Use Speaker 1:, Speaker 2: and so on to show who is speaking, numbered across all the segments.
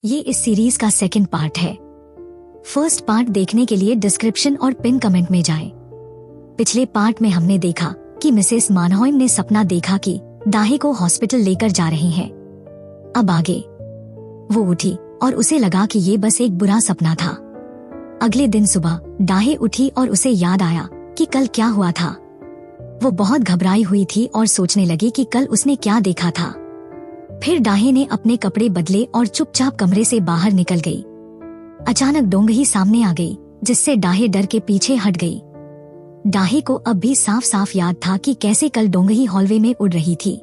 Speaker 1: ये इस सीरीज का सेकंड पार्ट है। फर्स्ट पार्ट देखने के लिए डिस्क्रिप्शन और पिन कमेंट में जाएं। पिछले पार्ट में हमने देखा कि मिसेस मानहॉइम ने सपना देखा कि दाहे को हॉस्पिटल लेकर जा रही हैं। अब आगे वो उठी और उसे लगा कि ये बस एक बुरा सपना था। अगले दिन सुबह दाहे उठी और उसे याद आया कि कल क्या हुआ था। वो बहुत घबराई हुई थी और सोचने लगी कि कल उसने क्या देखा था। फिर दाहे ने अपने कपड़े बदले और चुपचाप कमरे से बाहर निकल गई। अचानक डोंगही सामने आ गई, जिससे दाहे डर के पीछे हट गई। दाहे को अब भी साफ साफ याद था कि कैसे कल डोंगही हॉलवे में उड़ रही थी।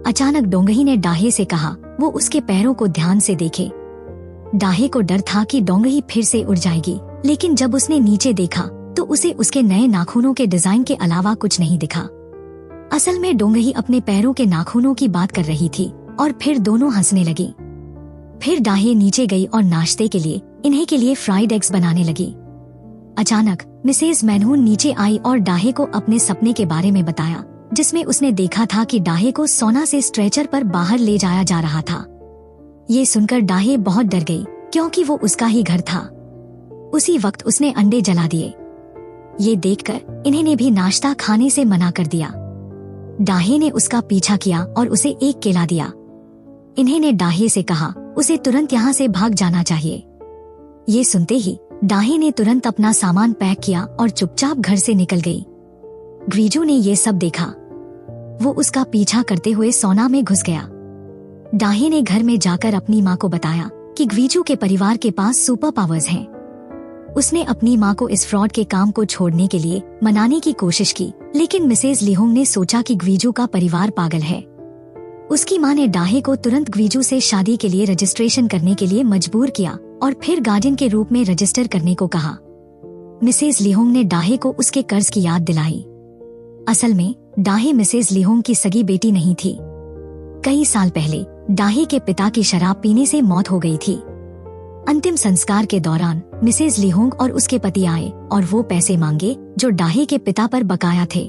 Speaker 1: अचानक डोंगही ने दाहे से कहा वो उसके पैरों को ध्यान से देखे। दाहे को डर था कि डोंगही फिर से उड़ जाएगी, लेकिन जब उसने नीचे देखा तो उसे उसके नए नाखूनों के डिजाइन के अलावा कुछ नहीं दिखा। असल में डोंगही अपने पैरों के नाखूनों की बात कर रही थी और फिर दोनों हंसने लगी। फिर दाहे नीचे गई और नाश्ते के लिए इन्हें के लिए फ्राइड एग्स बनाने लगी। अचानक मिसेज मैनहून नीचे आई और दाहे को अपने सपने के बारे में बताया, जिसमें उसने देखा था कि दाहे को सोना से स्ट्रेचर पर बाहर ले जाया जा रहा था। ये सुनकर दाहे बहुत डर गई, क्योंकि वो उसका ही घर था। उसी वक्त उसने अंडे जला दिए। ये देखकर इन्हें ने भी नाश्ता खाने से मना कर दिया। दाहे ने उसका पीछा किया और उसे एक केला दिया। इन्हें ने दाहे से कहा उसे तुरंत यहाँ से भाग जाना चाहिए। ये सुनते ही दाहे ने तुरंत अपना सामान पैक किया और चुपचाप घर से निकल गई। ग्वीजू ने ये सब देखा। वो उसका पीछा करते हुए सोना में घुस गया। दाहे ने घर में जाकर अपनी माँ को बताया कि ग्वीजू के परिवार के पास सुपर पावर्स हैं। उसने अपनी माँ को इस फ्रॉड के काम को छोड़ने के लिए मनाने की कोशिश की, लेकिन मिसेज लिहोंग ने सोचा कि ग्वीजू का परिवार पागल है। उसकी माँ ने दाहे को तुरंत ग्वीजू से शादी के लिए रजिस्ट्रेशन करने के लिए मजबूर किया और फिर गार्डियन के रूप में रजिस्टर करने को कहा। मिसेज लिहोंग ने दाहे को उसके कर्ज की याद दिलाई। असल में दाहे मिसेज लिहोंग की सगी बेटी नहीं थी। कई साल पहले दाहे के पिता की शराब पीने से मौत हो गई थी। अंतिम संस्कार के दौरान मिसेज लिहोंग और उसके पति आए और वो पैसे मांगे जो दाहे के पिता पर बकाया थे।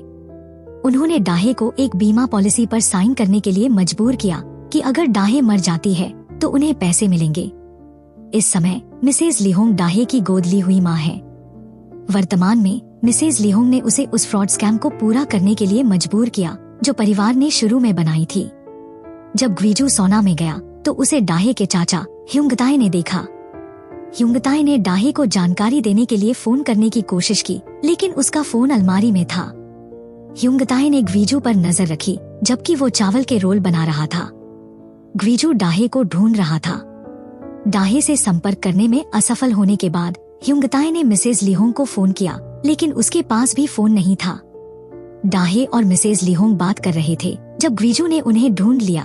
Speaker 1: उन्होंने दाहे को एक बीमा पॉलिसी पर साइन करने के लिए मजबूर किया कि अगर दाहे मर जाती है तो उन्हें पैसे मिलेंगे। इस समय मिसेज लिहोंग दाहे की गोद ली हुई माँ है। वर्तमान में मिसेज लिहोंग ने उसे उस फ्रॉड स्कैम को पूरा करने के लिए मजबूर किया जो परिवार ने शुरू में बनाई थी। जब ग्वीजू सोना में गया तो उसे दाहे के चाचा ह्युंगताई ने देखा। ह्युंगताई ने दाहे को जानकारी देने के लिए फोन करने की कोशिश की, लेकिन उसका फोन अलमारी में था। ह्युंगताई ने ग्वीजू पर नजर रखी जबकि वो चावल के रोल बना रहा था। ग्वीजू दाहे को ढूंढ रहा था। दाहे से संपर्क करने में असफल होने के बाद ह्युंगताई ने मिसेज लिहोंग को फोन किया, लेकिन उसके पास भी फोन नहीं था। दाहे और मिसेज लिहोंग बात कर रहे थे जब ग्वीजू ने उन्हें ढूंढ लिया।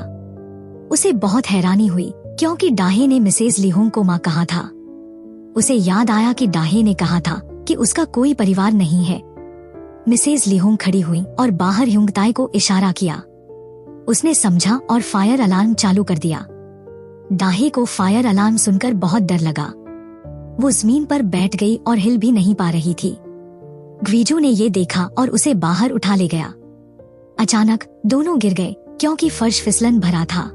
Speaker 1: उसे बहुत हैरानी हुई, क्योंकि दाहे ने मिसेज लिहोंग को माँ कहा था। उसे याद आया कि दाहे ने कहा था कि उसका कोई परिवार नहीं है। मिसेज लिहोंग खड़ी हुई और बाहर ह्युंगताई को इशारा किया। उसने समझा और फायर अलार्म चालू कर दिया। दाहे को फायर अलार्म सुनकर बहुत डर लगा। वो जमीन पर बैठ गई और हिल भी नहीं पा रही थी। ग्वीजू ने ये देखा और उसे बाहर उठा ले गया। अचानक दोनों गिर गए, क्योंकि फर्श फिसलन भरा था।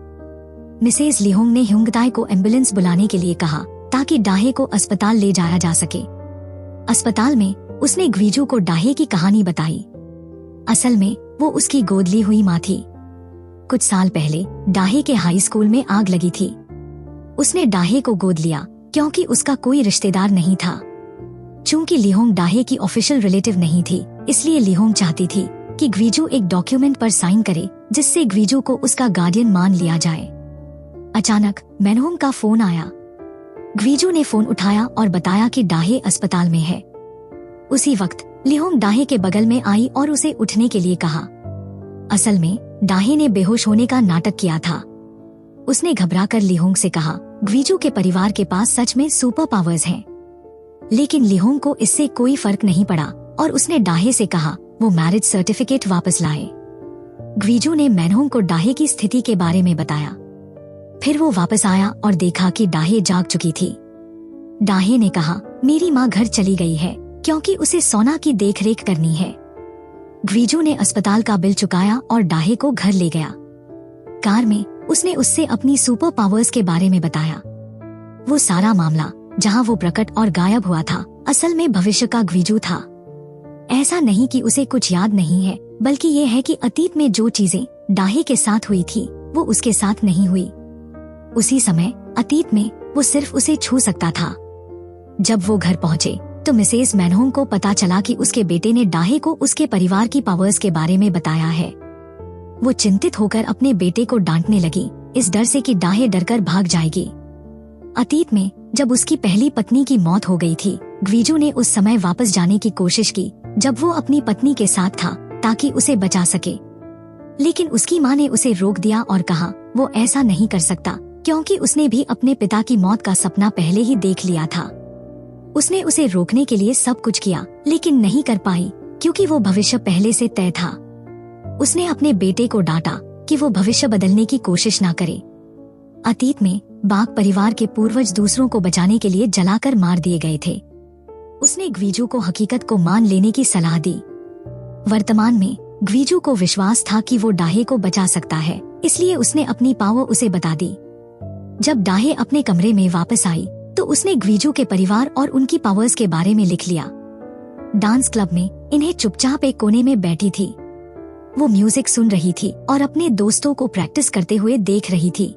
Speaker 1: मिसेज लिहोंग ने ह्युंगताई को एम्बुलेंस बुलाने के लिए कहा ताकि दाहे को अस्पताल ले जाया जा सके। अस्पताल में उसने ग्वीजू को दाहे की कहानी बताई। असल में वो उसकी गोद ली हुई माँ थी। कुछ साल पहले दाहे के हाई स्कूल में आग लगी थी। उसने दाहे को गोद लिया क्योंकि उसका कोई रिश्तेदार नहीं था। चूंकि लिहोंग दाहे की ऑफिशियल रिलेटिव नहीं थी, इसलिए लिहोंग चाहती थी कि ग्वीजू एक डॉक्यूमेंट पर साइन करे जिससे ग्वीजू को उसका गार्डियन मान लिया जाए। अचानक मैनहून का फोन आया। ग्वीजू ने फोन उठाया और बताया कि दाहे अस्पताल में है। उसी वक्त लिहोंग दाहे के बगल में आई और उसे उठने के लिए कहा। असल में दाहे ने बेहोश होने का नाटक किया था। उसने घबराकर लिहोंग से कहा ग्वीजू के परिवार के पास सच में सुपर पावर्स हैं। लेकिन लिहोंग को इससे कोई फर्क नहीं पड़ा और उसने दाहे से कहा वो मैरिज सर्टिफिकेट वापस लाए। ग्वीजू ने मैनहून को दाहे की स्थिति के बारे में बताया। फिर वो वापस आया और देखा कि दाहे जाग चुकी थी। दाहे ने कहा मेरी माँ घर चली गई है क्योंकि उसे सोना की देखरेख करनी है। ग्वीजू ने अस्पताल का बिल चुकाया और दाहे को घर ले गया। कार में उसने उससे अपनी सुपर पावर्स के बारे में बताया। वो सारा मामला जहाँ वो प्रकट और गायब हुआ था, असल में भविष्य का ग्वीजू था। ऐसा नहीं कि उसे कुछ याद नहीं है, बल्कि ये है कि अतीत में जो चीजें डाहे के साथ हुई थी वो उसके साथ नहीं हुई। उसी समय अतीत में वो सिर्फ उसे छू सकता था। जब वो घर पहुंचे तो मिसेस मैनहोम को पता चला कि उसके बेटे ने डाहे को उसके परिवार की पावर्स के बारे में बताया है। वो चिंतित होकर अपने बेटे को डांटने लगी, इस डर से कि डाहे डरकर भाग जाएगी। अतीत में जब उसकी पहली पत्नी की मौत हो गई थी, ग्वीजू ने उस समय वापस जाने की कोशिश की जब वो अपनी पत्नी के साथ था, ताकि उसे बचा सके। लेकिन उसकी माँ ने उसे रोक दिया और कहा वो ऐसा नहीं कर सकता, क्योंकि उसने भी अपने पिता की मौत का सपना पहले ही देख लिया था। उसने उसे रोकने के लिए सब कुछ किया, लेकिन नहीं कर पाई, क्योंकि वो भविष्य पहले से तय था। उसने अपने बेटे को डांटा कि वो भविष्य बदलने की कोशिश ना करे। अतीत में बाघ परिवार के पूर्वज दूसरों को बचाने के लिए जलाकर मार दिए गए थे। उसने ग्वीजू को हकीकत को मान लेने की सलाह दी। वर्तमान में ग्वीजू को विश्वास था कि वो डाहे को बचा सकता है, इसलिए उसने अपनी पावर उसे बता दी। जब डाहे अपने कमरे में वापस आई तो उसने ग्वीजू के परिवार और उनकी पावर्स के बारे में लिख लिया। डांस क्लब में इन्हें चुपचाप एक कोने में बैठी थी। वो म्यूजिक सुन रही थी और अपने दोस्तों को प्रैक्टिस करते हुए देख रही थी।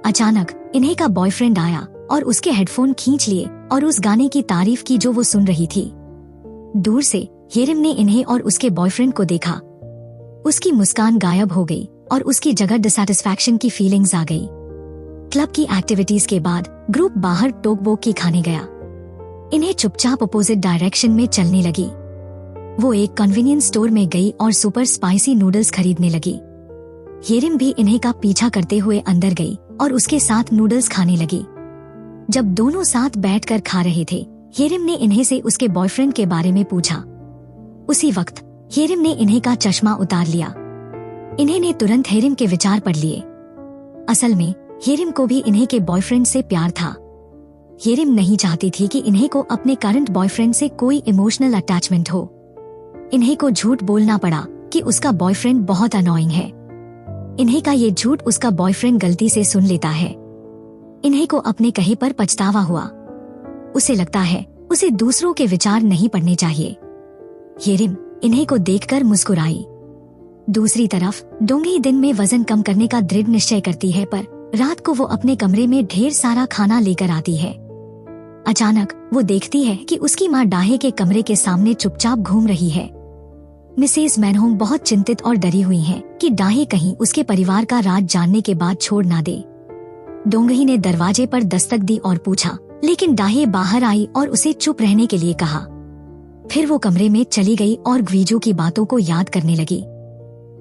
Speaker 1: अचानक इन्हें का बॉयफ्रेंड आया और उसके हेडफोन खींच लिए और उस गाने की तारीफ की जो वो सुन रही थी। दूर से हेरिम ने इन्हें और उसके बॉयफ्रेंड को देखा। उसकी मुस्कान गायब हो गई और उसकी जगह डिसैटिस्फैक्शन की फीलिंग्स आ गई। क्लब की एक्टिविटीज के बाद ग्रुप बाहर टोकबोक की खाने गया। इन्हें चुपचाप अपोजिट डायरेक्शन में चलने लगी। वो एक कन्वीनियंस स्टोर में गई और सुपर स्पाइसी नूडल्स खरीदने लगी। हेरिम भी इन्हें का पीछा करते हुए अंदर गई और उसके साथ नूडल्स खाने लगी। जब दोनों साथ बैठकर खा रहे थे, हेरिम ने इन्हें से उसके बॉयफ्रेंड के बारे में पूछा। उसी वक्त हेरिम ने इन्हें का चश्मा उतार लिया। इन्हें ने तुरंत हेरिम के विचार पढ़ लिए। असल में हेरिम को भी इन्हें के बॉयफ्रेंड से प्यार था। हेरिम नहीं चाहती थी कि इन्हें को अपने करंट बॉयफ्रेंड से कोई इमोशनल अटैचमेंट हो। इन्हें को झूठ बोलना पड़ा कि उसका बॉयफ्रेंड बहुत अनोइंग है। इन्हें का ये झूठ उसका बॉयफ्रेंड गलती से सुन लेता है। इन्हें को अपने कहे पर पछतावा हुआ। उसे लगता है उसे दूसरों के विचार नहीं पढ़ने चाहिए। हेरिम इन्हें को देखकर मुस्कुराई। दूसरी तरफ डोंगी दिन में वजन कम करने का दृढ़ निश्चय करती है, पर रात को वो अपने कमरे में ढेर सारा खाना लेकर आती है। अचानक वो देखती है कि उसकी माँ डाहे के कमरे के सामने चुपचाप घूम रही है। मिसेस मैनहोम बहुत चिंतित और डरी हुई हैं कि डाहे कहीं उसके परिवार का राज जानने के बाद छोड़ ना दे। डोंगही ने दरवाजे पर दस्तक दी और पूछा, लेकिन डाहे बाहर आई और उसे चुप रहने के लिए कहा। फिर वो कमरे में चली गई और ग्वीजू की बातों को याद करने लगी।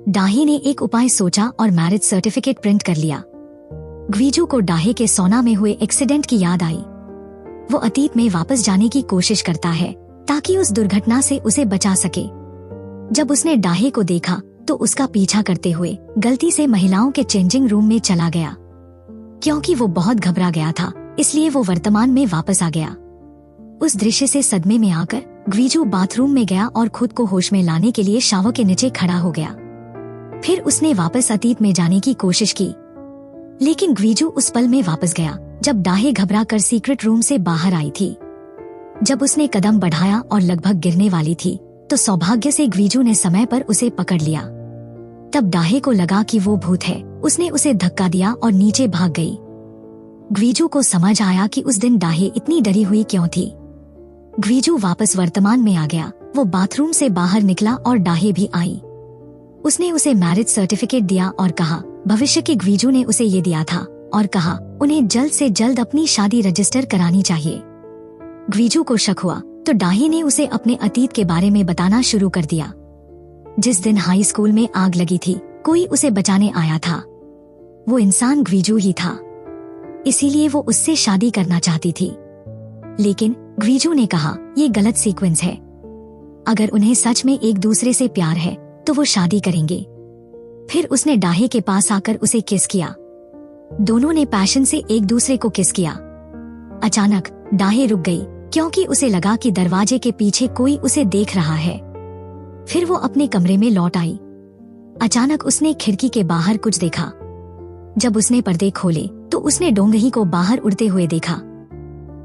Speaker 1: डाहे ने एक उपाय सोचा और मैरिज सर्टिफिकेट प्रिंट कर लिया। ग्वीजू को डाहे के सोना में हुए एक्सीडेंट की याद आई। वो अतीत में वापस जाने की कोशिश करता है ताकि उस दुर्घटना से उसे बचा सके। जब उसने डाहे को देखा तो उसका पीछा करते हुए गलती से महिलाओं के चेंजिंग रूम में चला गया। क्योंकि वो बहुत घबरा गया था, इसलिए वो वर्तमान में वापस आ गया। उस दृश्य से सदमे में आकर ग्वीजू बाथरूम में गया और खुद को होश में लाने के लिए शावर के नीचे खड़ा हो गया। फिर उसने वापस अतीत में जाने की कोशिश की, लेकिन ग्वीजू उस पल में वापस गया जब डाहे घबरा कर सीक्रेट रूम से बाहर आई थी। जब उसने कदम बढ़ाया और लगभग गिरने वाली थी तो सौभाग्य से ग्वीजू ने समय पर उसे पकड़ लिया। तब डाहे को लगा कि वो भूत है। उसने उसे धक्का दिया और नीचे भाग गई। ग्वीजू को समझ आया कि उस दिन डाहे इतनी डरी हुई क्यों थी। ग्वीजू वापस वर्तमान में आ गया। वो बाथरूम से बाहर निकला और डाहे भी आई। उसने उसे मैरिज सर्टिफिकेट दिया और कहा, भविष्य के ग्वीजू ने उसे ये दिया था और कहा उन्हें जल्द से जल्द अपनी शादी रजिस्टर करानी चाहिए। ग्वीजू को शक हुआ तो डाहे ने उसे अपने अतीत के बारे में बताना शुरू कर दिया। जिस दिन हाई स्कूल में आग लगी थी, कोई उसे बचाने आया था। वो इंसान ग्वीजू ही था, इसीलिए वो उससे शादी करना चाहती थी। लेकिन ग्वीजू ने कहा, ये गलत सीक्वेंस है। अगर उन्हें सच में एक दूसरे से प्यार है तो वो शादी करेंगे। फिर उसने डाहे के पास आकर उसे किस किया। दोनों ने पैशन से एक दूसरे को किस किया। अचानक डाहे रुक गई क्योंकि उसे लगा कि दरवाजे के पीछे कोई उसे देख रहा है। फिर वो अपने कमरे में लौट आई। अचानक उसने खिड़की के बाहर कुछ देखा। जब उसने पर्दे खोले तो उसने डोंगही को बाहर उड़ते हुए देखा।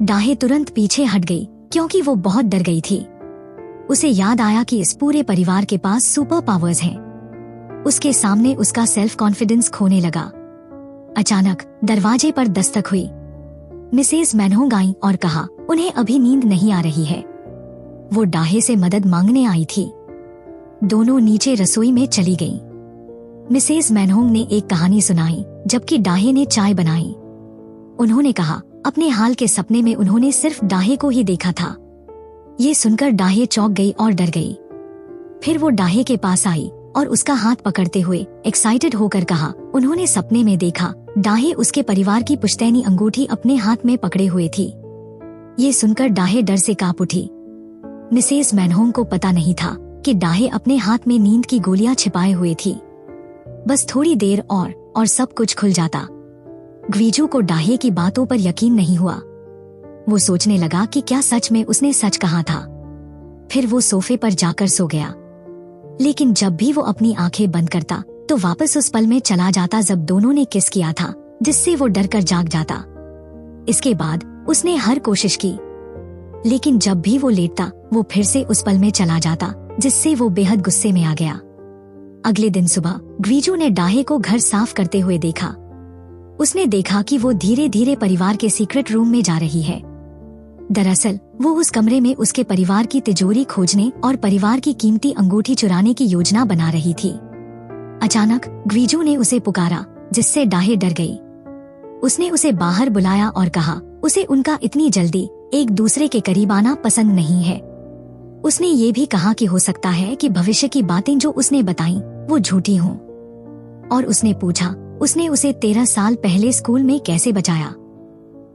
Speaker 1: डाहे तुरंत पीछे हट गई क्योंकि वो बहुत डर गई थी। उसे याद आया कि इस पूरे परिवार के पास सुपर पावर्स हैं। उसके सामने उसका सेल्फ कॉन्फिडेंस खोने लगा। अचानक दरवाजे पर दस्तक हुई। मिसेस मैनहोंग आई और कहा, उन्हें अभी नींद नहीं आ रही है। वो डाहे से मदद मांगने आई थी। दोनों नीचे रसोई में चली गईं। मिसेस मैनहोंग ने एक कहानी सुनाई जबकि डाहे ने चाय बनाई। उन्होंने कहा, अपने हाल के सपने में उन्होंने सिर्फ डाहे को ही देखा था। ये सुनकर डाहे चौंक गई और डर गई। फिर वो डाहे के पास आई और उसका हाथ पकड़ते हुए एक्साइटेड होकर कहा, उन्होंने सपने में देखा डाहे उसके परिवार की पुश्तैनी अंगूठी अपने हाथ में पकड़े हुए थी। ये सुनकर डाहे डर से कांप उठी। मिसेस मैनहोंग को पता नहीं था कि डाहे अपने हाथ में नींद की गोलियां छिपाए हुए थी। बस थोड़ी देर और सब कुछ खुल जाता। ग्वीजू को डाहे की बातों पर यकीन नहीं हुआ। वो सोचने लगा कि क्या सच में उसने सच कहा था। फिर वो सोफे पर जाकर सो गया। लेकिन जब भी वो अपनी आंखें बंद करता तो वापस उस पल में चला जाता जब दोनों ने किस किया था, जिससे वो डरकर जाग जाता। इसके बाद उसने हर कोशिश की, लेकिन जब भी वो लेटता वो फिर से उस पल में चला जाता, जिससे वो बेहद गुस्से में आ गया। अगले दिन सुबह ग्वीजू ने डाहे को घर साफ करते हुए देखा। उसने देखा कि वो धीरे धीरे परिवार के सीक्रेट रूम में जा रही है। दरअसल वो उस कमरे में उसके परिवार की तिजोरी खोजने और परिवार की कीमती अंगूठी चुराने की योजना बना रही थी। अचानक ग्वीजू ने उसे पुकारा, जिससे डाहे डर गई। उसने उसे बाहर बुलाया और कहा, उसे उनका इतनी जल्दी एक दूसरे के करीब आना पसंद नहीं है। उसने ये भी कहा कि हो सकता है कि भविष्य की बातें जो उसने बताईं वो झूठी हों। और उसने पूछा, उसने उसे 13 साल पहले स्कूल में कैसे बचाया।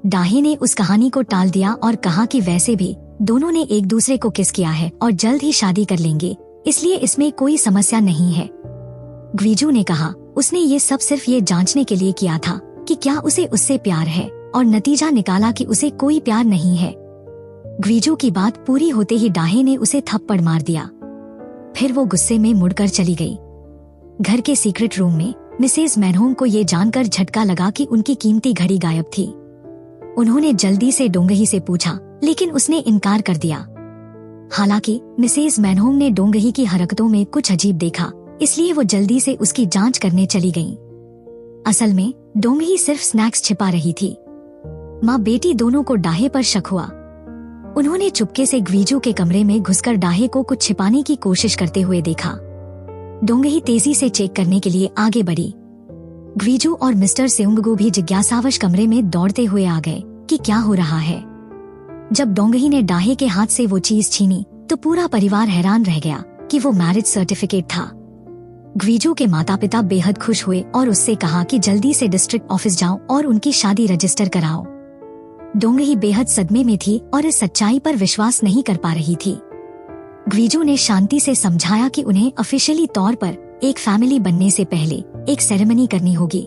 Speaker 1: डाहे ने उस कहानी को टाल दिया और कहा कि वैसे भी दोनों ने एक दूसरे को किस किया है और जल्द ही शादी कर लेंगे, इसलिए इसमें कोई समस्या नहीं है। ग्वीजू ने कहा, उसने ये सब सिर्फ ये जांचने के लिए किया था कि क्या उसे उससे प्यार है, और नतीजा निकाला कि उसे कोई प्यार नहीं है। ग्वीजू की बात पूरी होते ही डाहे ने उसे थप्पड़ मार दिया। फिर वो गुस्से में मुड़कर चली गई। घर के सीक्रेट रूम में मिसेस मैनहोंग को ये जानकर झटका लगा कि उनकी कीमती घड़ी गायब थी। उन्होंने जल्दी से डोंगही से पूछा, लेकिन उसने इनकार कर दिया। हालांकि मिसेस मैनहोंग ने डोंगही की हरकतों में कुछ अजीब देखा, इसलिए वो जल्दी से उसकी जांच करने चली गईं। असल में डोंगही सिर्फ स्नैक्स छिपा रही थी। माँ बेटी दोनों को डाहे पर शक हुआ। उन्होंने चुपके से ग्वीजू के कमरे में घुसकर डाहे को कुछ छिपाने की कोशिश करते हुए देखा। डोंगही तेजी से चेक करने के लिए आगे बढ़ी। ग्वीजू और मिस्टर सेउंगगू भी जिज्ञासावश कमरे में दौड़ते हुए आ गए कि क्या हो रहा है। जब डोंगही ने डाहे के हाथ से वो चीज छीनी तो पूरा परिवार हैरान रह गया कि वो मैरिज सर्टिफिकेट था। ग्वीजू के माता पिता बेहद खुश हुए और उससे कहा कि जल्दी से डिस्ट्रिक्ट ऑफिस जाओ और उनकी शादी रजिस्टर कराओ। डोंगही बेहद सदमे में थी और इस सच्चाई पर विश्वास नहीं कर पा रही थी। ग्वीजू ने शांति से समझाया कि उन्हें ऑफिशियली तौर पर एक फैमिली बनने से पहले एक सेरेमनी करनी होगी।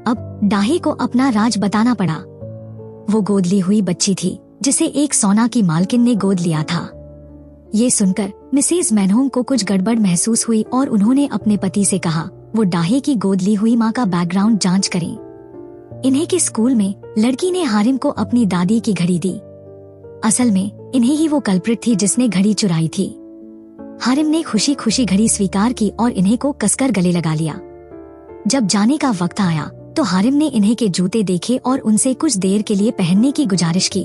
Speaker 1: अब डाहे को अपना राज बताना पड़ा। वो गोद ली हुई बच्ची थी जिसे एक सोना की मालकिन ने गोद लिया था। ये सुनकर मिसेस मैनहोंग को कुछ गड़बड़ महसूस हुई और उन्होंने अपने पति से कहा वो डाहे की गोद ली हुई माँ का बैकग्राउंड जांच करें। इन्हें के स्कूल में लड़की ने हारिम को अपनी दादी की घड़ी दी। असल में इन्हें ही वो कल्प्रिट थी जिसने घड़ी चुराई थी। हारिम ने खुशी खुशी घड़ी स्वीकार की और इन्हें को कसकर गले लगा लिया। जब जाने का वक्त आया तो हारिम ने इन्हें के जूते देखे और उनसे कुछ देर के लिए पहनने की गुजारिश की।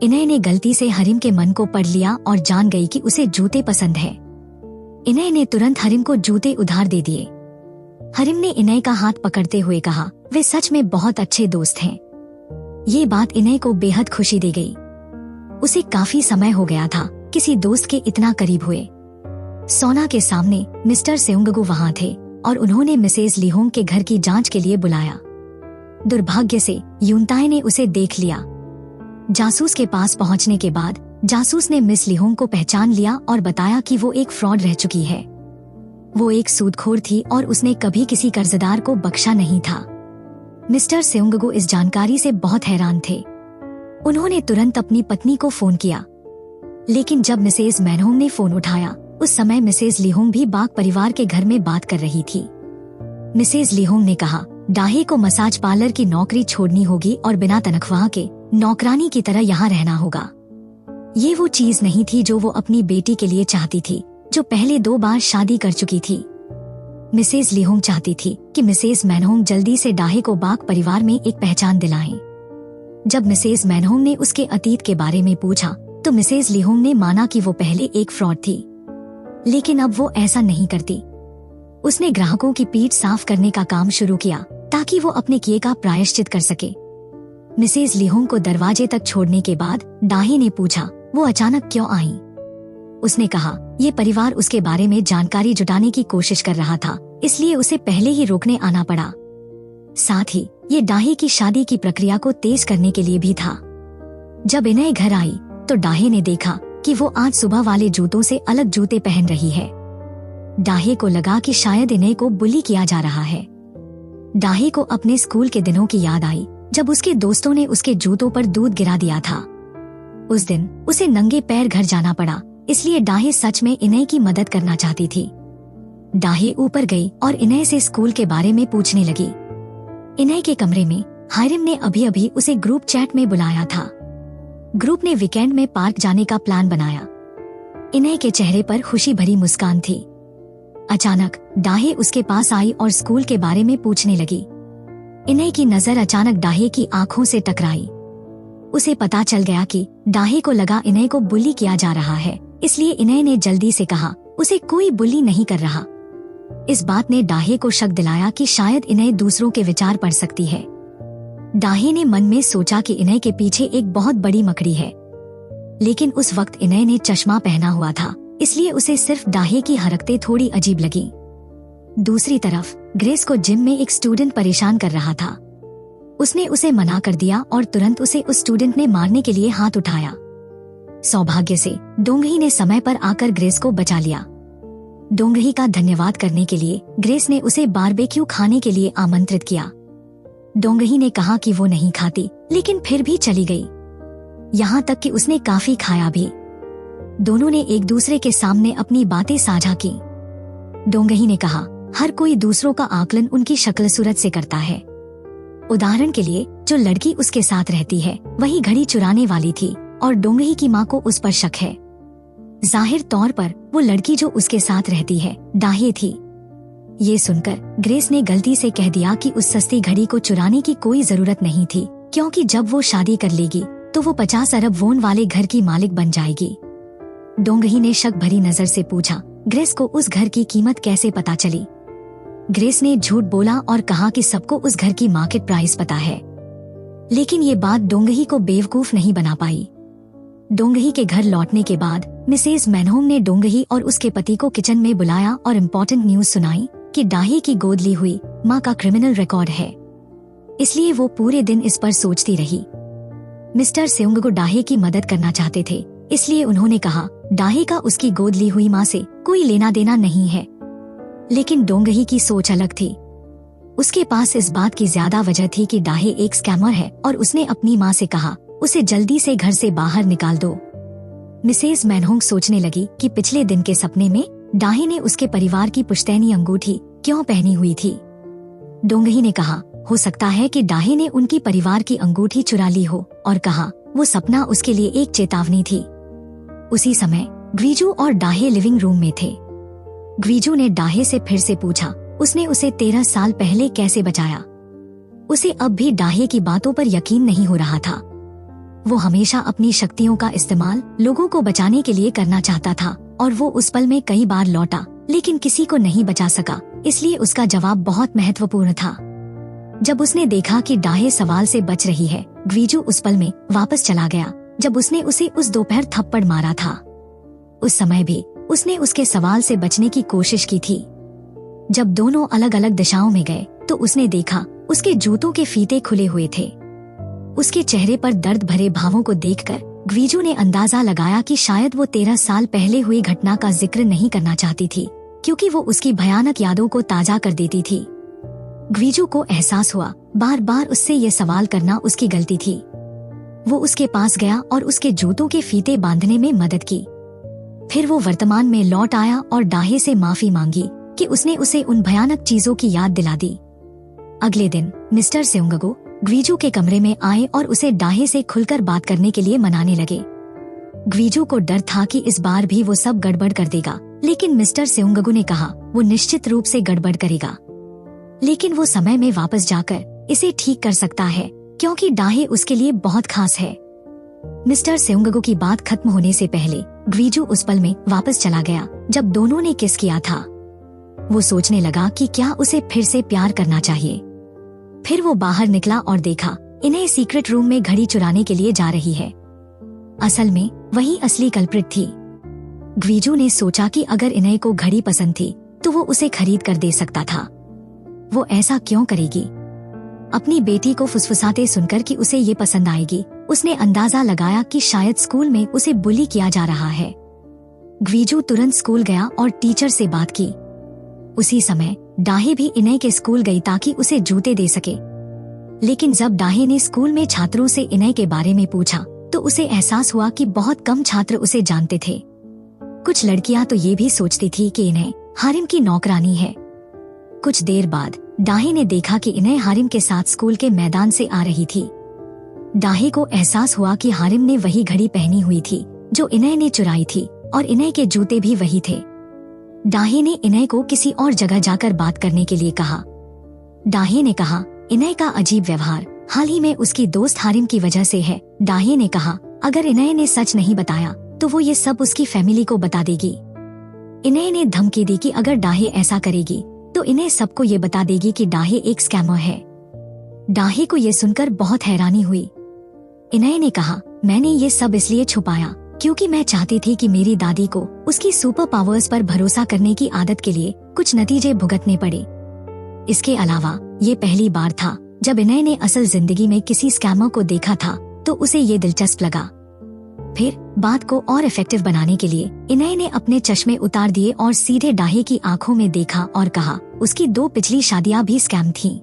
Speaker 1: इन्हें ने गलती से हरिम के मन को पढ़ लिया और जान गई कि उसे जूते पसंद है। इन्हें ने तुरंत हरिम को जूते उधार दे दिए। हरिम ने इन्हें का हाथ पकड़ते हुए कहा, वे सच में बहुत अच्छे दोस्त हैं। ये बात इन्हें को बेहद खुशी दे गई। उसे काफी समय हो गया था किसी दोस्त के इतना करीब हुए। सोना के सामने मिस्टर सेउंगगू वहाँ थे और उन्होंने मिसेस लिहोंग के घर की जांच के लिए बुलाया। दुर्भाग्य से यूनताई ने उसे देख लिया। जासूस के पास पहुंचने के बाद जासूस ने मिस लिहोंग को पहचान लिया और बताया कि वो एक फ्रॉड रह चुकी है। वो एक सूदखोर थी और उसने कभी किसी कर्जदार को बख्शा नहीं था। मिस्टर सेउंगगू इस जानकारी से बहुत हैरान थे। उन्होंने तुरंत अपनी पत्नी को फोन किया, लेकिन जब मिसेस मैनहोंग ने फोन उठाया उस समय मिसेस लिहोंग भी बाग परिवार के घर में बात कर रही थी। मिसेस लिहोंग ने कहा, डाहे को मसाज पार्लर की नौकरी छोड़नी होगी और बिना तनख्वाह के नौकरानी की तरह यहाँ रहना होगा। ये वो चीज नहीं थी जो वो अपनी बेटी के लिए चाहती थी, जो पहले 2 बार शादी कर चुकी थी। मिसेज लिहोंग चाहती थी कि मिसेज मैनहोंग जल्दी से डाहे को बाक परिवार में एक पहचान दिलाएं। जब मिसेज मैनहोंग ने उसके अतीत के बारे में पूछा तो मिसेज लिहोंग ने माना कि वो पहले एक फ्रॉड थी, लेकिन अब वो ऐसा नहीं करती। उसने ग्राहकों की पीठ साफ करने का काम शुरू किया ताकि वो अपने किए का प्रायश्चित कर सके। मिसेज लिहोंग को दरवाजे तक छोड़ने के बाद डाहे ने पूछा वो अचानक क्यों आई। उसने कहा ये परिवार उसके बारे में जानकारी जुटाने की कोशिश कर रहा था, इसलिए उसे पहले ही रोकने आना पड़ा। साथ ही ये डाहे की शादी की प्रक्रिया को तेज करने के लिए भी था। जब इन्हें घर आई तो डाहे ने देखा कि वो आज सुबह वाले जूतों से अलग जूते पहन रही है। डाहे को लगा कि शायद इन्हें को बुली किया जा रहा है। डाहे को अपने स्कूल के दिनों की याद आई जब उसके दोस्तों ने उसके जूतों पर दूध गिरा दिया था। उस दिन उसे नंगे पैर घर जाना पड़ा, इसलिए डाहे सच में इन्हें की मदद करना चाहती थी। डाहे ऊपर गई और इन्हें से स्कूल के बारे में पूछने लगी। इन्हें के कमरे में हायरिम ने अभी अभी उसे ग्रुप चैट में बुलाया था। ग्रुप ने वीकेंड में पार्क जाने का प्लान बनाया। इन्हें के चेहरे पर खुशी भरी मुस्कान थी। अचानक डाहे उसके पास आई और स्कूल के बारे में पूछने लगी। इन्हें की नजर अचानक डाहे की आंखों से टकराई। उसे पता चल गया कि डाहे को लगा इन्हें को बुली किया जा रहा है, इसलिए इन्हें ने जल्दी से कहा उसे कोई बुली नहीं कर रहा। इस बात ने डाहे को शक दिलाया कि शायद इन्हें दूसरों के विचार पड़ सकती है। डाहे ने मन में सोचा कि इन्हें के पीछे एक बहुत बड़ी मकड़ी है, लेकिन उस वक्त इन्हें ने चश्मा पहना हुआ था, इसलिए उसे सिर्फ डाहे की हरकतें थोड़ी अजीब लगी। दूसरी तरफ ग्रेस को जिम में एक स्टूडेंट परेशान कर रहा था। उसने उसे मना कर दिया और तुरंत उसे उस स्टूडेंट ने मारने के लिए हाथ उठाया। सौभाग्य से डोंगही ने समय पर आकर ग्रेस को बचा लिया। डोंगही का धन्यवाद करने के लिए ग्रेस ने उसे बारबेक्यू खाने के लिए आमंत्रित किया। डोंगही ने कहा कि वो नहीं खाती, लेकिन फिर भी चली गई। यहाँ तक कि उसने काफी खाया भी। दोनों ने एक दूसरे के सामने अपनी बातें साझा की। डोंगही ने कहा हर कोई दूसरों का आकलन उनकी शक्ल सूरत से करता है। उदाहरण के लिए जो लड़की उसके साथ रहती है वही घड़ी चुराने वाली थी और डोंगही की माँ को उस पर शक है। जाहिर तौर पर वो लड़की जो उसके साथ रहती है डाहे थी। ये सुनकर ग्रेस ने गलती से कह दिया कि उस सस्ती घड़ी को चुराने की कोई जरूरत नहीं थी, क्योंकि जब वो शादी कर लेगी तो वो 50 अरब वोन वाले घर की मालिक बन जाएगी। डोंगही ने शक भरी नजर से पूछा ग्रेस को उस घर की कीमत कैसे पता चली। ग्रेस ने झूठ बोला और कहा कि सबको उस घर की मार्केट प्राइस पता है, लेकिन ये बात डोंगही को बेवकूफ नहीं बना पाई। डोंगही के घर लौटने के बाद मिसेज मैनहोंग ने डोंगही और उसके पति को किचन में बुलाया और इम्पोर्टेंट न्यूज सुनाई कि डाहे की गोद ली हुई माँ का क्रिमिनल रिकॉर्ड है, इसलिए वो पूरे दिन इस पर सोचती रही। मिस्टर सेउंग को डाहे की मदद करना चाहते थे, इसलिए उन्होंने कहा डाहे का उसकी गोद ली हुई माँ से कोई लेना देना नहीं है। लेकिन डोंगही की सोच अलग थी। उसके पास इस बात की ज्यादा वजह थी कि डाहे एक स्कैमर है और उसने अपनी माँ से कहा उसे जल्दी से घर से बाहर निकाल दो। मिसेज मैनहोंग सोचने लगी कि पिछले दिन के सपने में डाहे ने उसके परिवार की पुश्तैनी अंगूठी क्यों पहनी हुई थी। डोंगही ने कहा हो सकता है कि डाहे ने उनकी परिवार की अंगूठी चुरा ली हो और कहा वो सपना उसके लिए एक चेतावनी थी। उसी समय ग्वीजू और डाहे लिविंग रूम में थे। ग्वीजू ने डाहे से फिर से पूछा उसने उसे 13 साल पहले कैसे बचाया। उसे अब भी डाहे की बातों पर यकीन नहीं हो रहा था। वो हमेशा अपनी शक्तियों का इस्तेमाल लोगों को बचाने के लिए करना चाहता था और वो उस पल में कई बार लौटा, लेकिन किसी को नहीं बचा सका, इसलिए उसका जवाब बहुत महत्वपूर्ण था। जब उसने देखा कि डाहे सवाल से बच रही है, ग्वीजू उस पल में वापस चला गया जब उसने उसे उस दोपहर थप्पड़ मारा था। उस समय भी उसने उसके सवाल से बचने की कोशिश की थी। जब दोनों अलग अलग दिशाओं में गए तो उसने देखा उसके जूतों के फीते खुले हुए थे। उसके चेहरे पर दर्द भरे भावों को देखकर ग्वीजू ने अंदाजा लगाया कि शायद वो 13 साल पहले हुई घटना का जिक्र नहीं करना चाहती थी, क्योंकि वो उसकी भयानक यादों को ताजा कर देती थी। ग्वीजू को एहसास हुआ बार बार उससे ये सवाल करना उसकी गलती थी। वो उसके पास गया और उसके जूतों के फीते बांधने में मदद की। फिर वो वर्तमान में लौट आया और डाहे से माफी मांगी कि उसने उसे उन भयानक चीजों की याद दिला दी। अगले दिन मिस्टर सेउंगगो ग्वीजू के कमरे में आए और उसे डाहे से खुलकर बात करने के लिए मनाने लगे। ग्वीजू को डर था कि इस बार भी वो सब गड़बड़ कर देगा, लेकिन मिस्टर सेउंगगो ने कहा वो निश्चित रूप से गड़बड़ करेगा, लेकिन वो समय में वापस जाकर इसे ठीक कर सकता है क्योंकि डाहे उसके लिए बहुत खास है। मिस्टर सेउंगगो की बात खत्म होने से पहले ग्वीजू उस पल में वापस चला गया जब दोनों ने किस किया था। वो सोचने लगा कि क्या उसे फिर से प्यार करना चाहिए। फिर वो बाहर निकला और देखा इन्हें सीक्रेट रूम में घड़ी चुराने के लिए जा रही है। असल में वही असली कल्प्रिट थी। ग्वीजू ने सोचा कि अगर इन्हें को घड़ी पसंद थी तो वो उसे खरीद कर दे सकता था। वो ऐसा क्यों करेगी? अपनी बेटी को फुसफुसाते सुनकर कि उसे ये पसंद आएगी, उसने अंदाजा लगाया कि शायद स्कूल में उसे बुली किया जा रहा है। ग्वीजू तुरंत स्कूल गया और टीचर से बात की। उसी समय डाहे भी इन्हें के स्कूल गई ताकि उसे जूते दे सके। लेकिन जब डाहे ने स्कूल में छात्रों से इन्हें के बारे में पूछा तो उसे एहसास हुआ कि बहुत कम छात्र उसे जानते थे। कुछ लड़कियां तो ये भी सोचती थी कि इन्हें हारिम की नौकरानी है। कुछ देर बाद डाहे ने देखा कि इन्हें हारिम के साथ स्कूल के मैदान से आ रही थी। डाहे को एहसास हुआ कि हारिम ने वही घड़ी पहनी हुई थी जो इन्हें ने चुराई थी और इन्हें के जूते भी वही थे। डाहे ने इन्हें को किसी और जगह जाकर बात करने के लिए कहा। डाहे ने कहा इन्हें का अजीब व्यवहार हाल ही में उसकी दोस्त हारिम की वजह से है। डाहे ने कहा अगर इन्हें ने सच नहीं बताया तो वो ये सब उसकी फैमिली को बता देगी। इन्हें ने धमकी दी कि अगर डाहे ऐसा करेगी तो इन्हें सबको ये बता देगी कि डाहे एक स्कैमर है। डाहे को ये सुनकर बहुत हैरानी हुई। इन्हें ने कहा मैंने ये सब इसलिए छुपाया क्योंकि मैं चाहती थी कि मेरी दादी को उसकी सुपर पावर्स पर भरोसा करने की आदत के लिए कुछ नतीजे भुगतने पड़े। इसके अलावा ये पहली बार था जब इन्हें ने असल जिंदगी में किसी स्कैमर को देखा था तो उसे ये दिलचस्प लगा। फिर बात को और इफेक्टिव बनाने के लिए इन्हें ने अपने चश्मे उतार दिए और सीधे डाहे की आंखों में देखा और कहा उसकी 2 पिछली शादियां भी स्कैम थीं।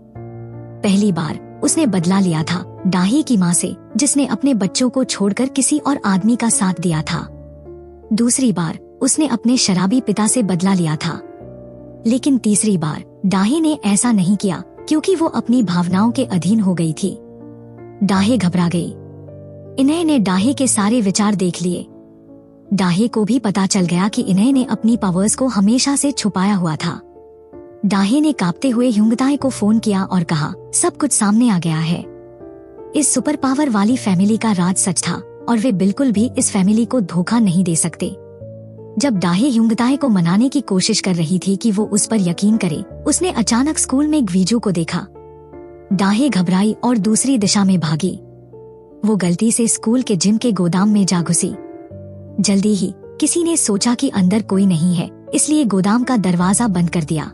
Speaker 1: पहली बार उसने बदला लिया था डाहे की मां से, जिसने अपने बच्चों को छोड़कर किसी और आदमी का साथ दिया था। दूसरी बार उसने अपने शराबी पिता से बदला लिया था। लेकिन तीसरी बार डाहे ने ऐसा नहीं किया क्योंकि वो अपनी भावनाओं के अधीन हो गई थी। डाहे घबरा गई। इन्हें ने डाहे के सारे विचार देख लिए। डाहे को भी पता चल गया कि इन्हें ने अपनी पावर्स को हमेशा से छुपाया हुआ था। डाहे ने कांपते हुए ह्युंगताई को फोन किया और कहा सब कुछ सामने आ गया है। इस सुपर पावर वाली फैमिली का राज सच था और वे बिल्कुल भी इस फैमिली को धोखा नहीं दे सकते। जब डाहे ह्युंगताई को मनाने की कोशिश कर रही थी कि वो उस पर यकीन करे, उसने अचानक स्कूल में ग्वीजू को देखा। डाहे घबराई और दूसरी दिशा में भागी। वो गलती से स्कूल के जिम के गोदाम में जा घुसी। जल्दी ही किसी ने सोचा कि अंदर कोई नहीं है, इसलिए गोदाम का दरवाजा बंद कर दिया।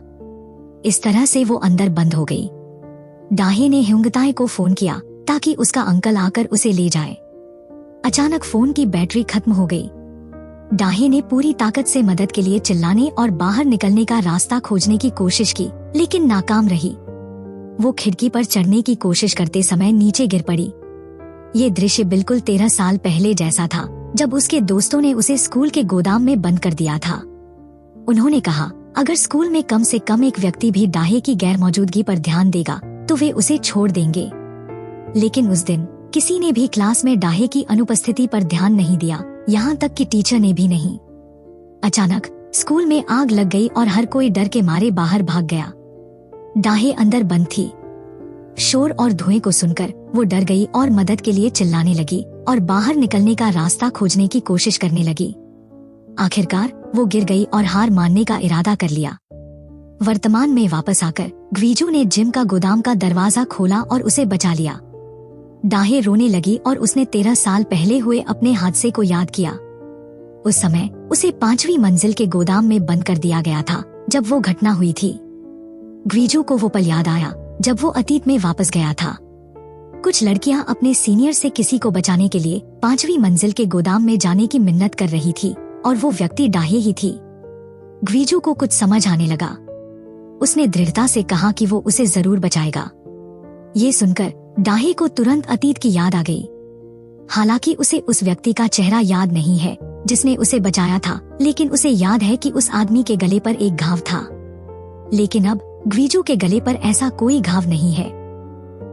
Speaker 1: इस तरह से वो अंदर बंद हो गई। डाहे ने ह्युंगताई को फोन किया ताकि उसका अंकल आकर उसे ले जाए। अचानक फोन की बैटरी खत्म हो गई। डाहे ने पूरी ताकत से मदद के लिए चिल्लाने और बाहर निकलने का रास्ता खोजने की कोशिश की, लेकिन नाकाम रही। वो खिड़की पर चढ़ने की कोशिश करते समय नीचे गिर पड़ी। ये दृश्य बिल्कुल 13 साल पहले जैसा था जब उसके दोस्तों ने उसे स्कूल के गोदाम में बंद कर दिया था। उन्होंने कहा अगर स्कूल में कम से कम एक व्यक्ति भी डाहे की गैर मौजूदगी पर ध्यान देगा तो वे उसे छोड़ देंगे। लेकिन उस दिन किसी ने भी क्लास में डाहे की अनुपस्थिति पर ध्यान नहीं दिया, यहाँ तक कि टीचर ने भी नहीं। अचानक स्कूल में आग लग गई और हर कोई डर के मारे बाहर भाग गया। डाहे अंदर बंद थी। शोर और धुएं को सुनकर वो डर गई और मदद के लिए चिल्लाने लगी और बाहर निकलने का रास्ता खोजने की कोशिश करने लगी। आखिरकार वो गिर गई और हार मानने का इरादा कर लिया। वर्तमान में वापस आकर ग्वीजू ने जिम का गोदाम का दरवाजा खोला और उसे बचा लिया। डाहे रोने लगी और उसने 13 साल पहले हुए अपने हादसे को याद किया। उस समय उसे 5वीं मंजिल के गोदाम में बंद कर दिया गया था जब वो घटना हुई थी। ग्वीजू को वो पल याद आया जब वो अतीत में वापस गया था। कुछ लड़कियां अपने सीनियर से किसी को बचाने के लिए 5वीं मंजिल के गोदाम में जाने की मिन्नत कर रही थी और वो व्यक्ति डाहे ही थी। ग्वीजू को कुछ समझ आने लगा। उसने दृढ़ता से कहा कि वो उसे जरूर बचाएगा। ये सुनकर डाहे को तुरंत अतीत की याद आ गई। हालांकि उसे उस व्यक्ति का चेहरा याद नहीं है जिसने उसे बचाया था, लेकिन उसे याद है कि उस आदमी के गले पर एक घाव था। लेकिन अब ग्वीजू के गले पर ऐसा कोई घाव नहीं है।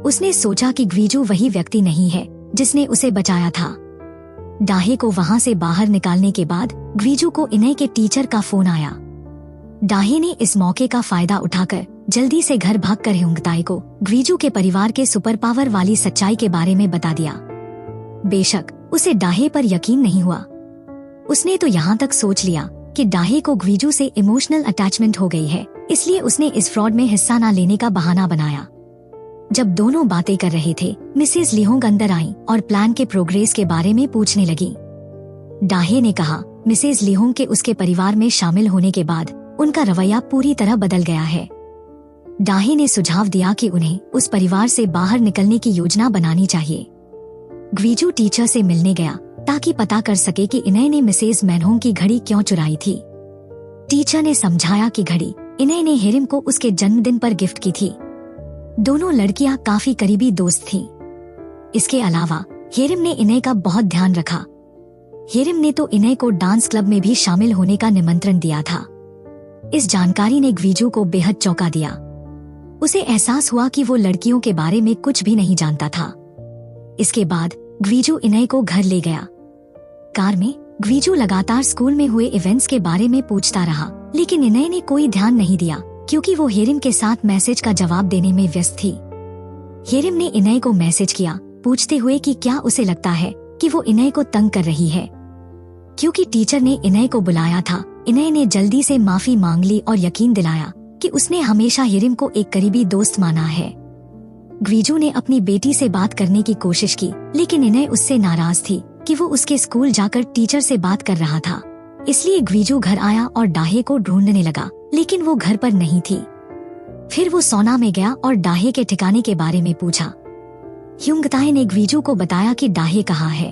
Speaker 1: उसने सोचा कि ग्वीजू वही व्यक्ति नहीं है जिसने उसे बचाया था। डाहे को वहां से बाहर निकालने के बाद ग्वीजू को इनय के टीचर का फोन आया। डाहे ने इस मौके का फायदा उठाकर जल्दी से घर भागकर ह्युंगताई को ग्वीजू के परिवार के सुपर पावर वाली सच्चाई के बारे में बता दिया। बेशक उसे डाहे पर यकीन नहीं हुआ। उसने तो यहाँ तक सोच लिया कि डाहे को ग्वीजू से इमोशनल अटैचमेंट हो गई है, इसलिए उसने इस फ्रॉड में हिस्सा न लेने का बहाना बनाया। जब दोनों बातें कर रहे थे, मिसेस लिहोंग अंदर आई और प्लान के प्रोग्रेस के बारे में पूछने लगी। डाहे ने कहा मिसेस लिहोंग के उसके परिवार में शामिल होने के बाद उनका रवैया पूरी तरह बदल गया है। डाहे ने सुझाव दिया कि उन्हें उस परिवार से बाहर निकलने की योजना बनानी चाहिए। ग्वीजू टीचर से मिलने गया ताकि पता कर सके कि इनय ने मिसेस मैनहोंग की घड़ी क्यों चुराई थी। टीचर ने समझाया कि घड़ी इनय ने हेरिम को उसके जन्मदिन पर गिफ्ट की थी। दोनों लड़कियां काफी करीबी दोस्त थीं। इसके अलावा हेरिम ने इनय का बहुत ध्यान रखा। हेरिम ने तो इनय को डांस क्लब में भी शामिल होने का निमंत्रण दिया था। इस जानकारी ने ग्वीजू को बेहद चौंका दिया। उसे एहसास हुआ कि वो लड़कियों के बारे में कुछ भी नहीं जानता था। इसके बाद ग्वीजू इनय को घर ले गया। कार में ग्वीजू लगातार स्कूल में हुए इवेंट्स के बारे में पूछता रहा, लेकिन इनय ने कोई ध्यान नहीं दिया क्योंकि वो हेरिम के साथ मैसेज का जवाब देने में व्यस्त थी। हेरिम ने इनय को मैसेज किया पूछते हुए कि क्या उसे लगता है कि वो इनय को तंग कर रही है। क्योंकि टीचर ने इनय को बुलाया था, इनय ने जल्दी से माफी मांग ली और यकीन दिलाया कि उसने हमेशा हेरिम को एक करीबी दोस्त माना है। ग्वीजू ने अपनी बेटी से बात करने की कोशिश की, लेकिन इनय उससे नाराज थी कि वो उसके स्कूल जाकर टीचर से बात कर रहा था। इसलिए ग्वीजू घर आया और डाहे को ढूंढने लगा, लेकिन वो घर पर नहीं थी। फिर वो सोना में गया और डाहे के ठिकाने के बारे में पूछा। ह्युंगताई ने ग्वीजू को बताया कि डाहे कहाँ है।